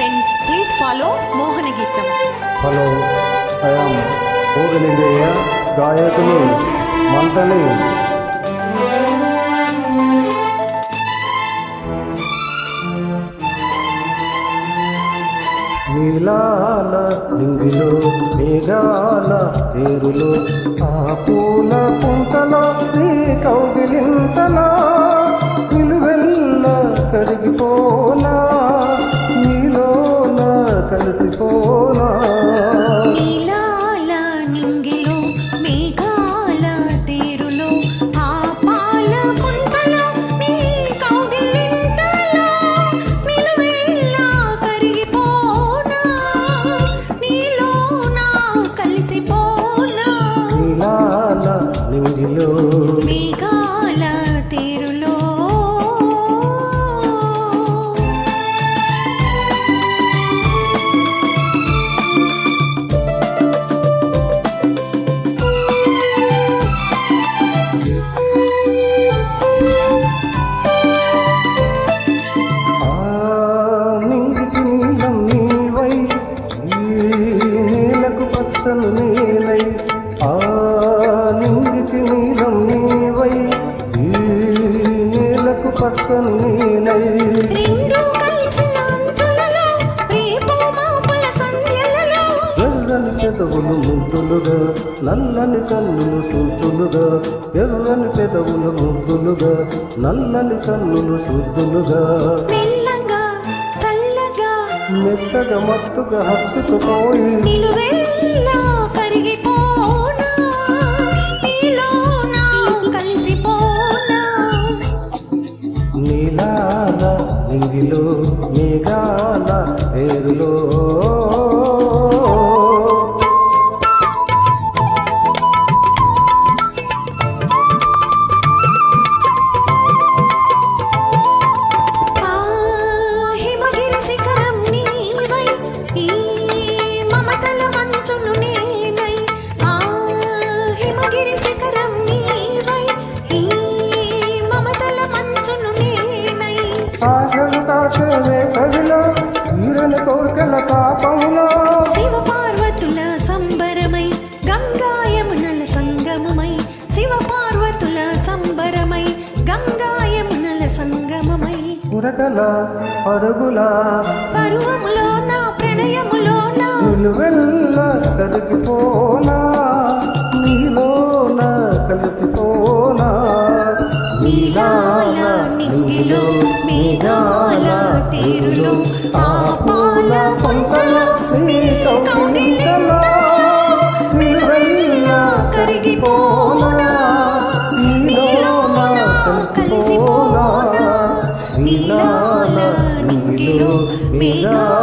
friends, please follow Mohana Geetam. Hello, I am Oganideya, Gayakini, Mantali. నీలాల నింగిలో మేఘాల తేరులో ఆ పూల పుంతలో నీ కౌగిలింతలో నిలువెల్ల కరిగిపోనా నీలోన కలిసిపోనా నీలాల నింగిలో మేఘాల తేరులో ఆ పాల పుంతలో నీ కౌగిలింతలో నిలువెల్ల కరిగిపోనా నీలోన కలిసిపోనా నీలాల నింగిలో మేఘాల తేరులో నేలై ఆ నింగికి నీలం నీవై ఈ నేలకు పచ్చను నేలై రెండు కలిసిన అంచులలో రేపు మాపుల సంధ్యలలో ఎర్రని పెదవులు ముద్దులుగా నల్లని కన్నులు సూతులుగా ఎర్రని పెదవులు ముద్దులుగా నల్లని కన్నులు సూతులుగా మెల్లగా చల్లగా మెత్తగా మత్తుగా హత్తుకుపోయి నిలువెల్లా కరిగిపోనా నీలోన కలిసిపోనా నీలాల నింగిలో మేఘాల తేరులో హిమగిరి శిఖరం నీవై ఈ మమతల మంచును నేనై హిమగిరి శిఖరం నీవై ఈ మమతల మంచును నేనై ఆశలు తాకే వేసవిలో ఈరని కోరికల తాపంలో శివ పార్వతుల సంబరమై గంగా యమునల సంగమమై శివ పార్వతుల సంబరమై గంగా యమునల సంగమమై ఉరకల పరుగుల పరువములో నా ప్రణయములో నా నిలువెల్ల కరిగిపోనా నీలోన కలిసిపోనా నీలాల నింగిలో మేఘాల తీరులో ఆ పాల పొంతలో నీ కౌగిలింతలో నిలువెల్లా కరిగిపోనా నీలోన కలిసిపోనా నీలాల నింగిలో మేఘాల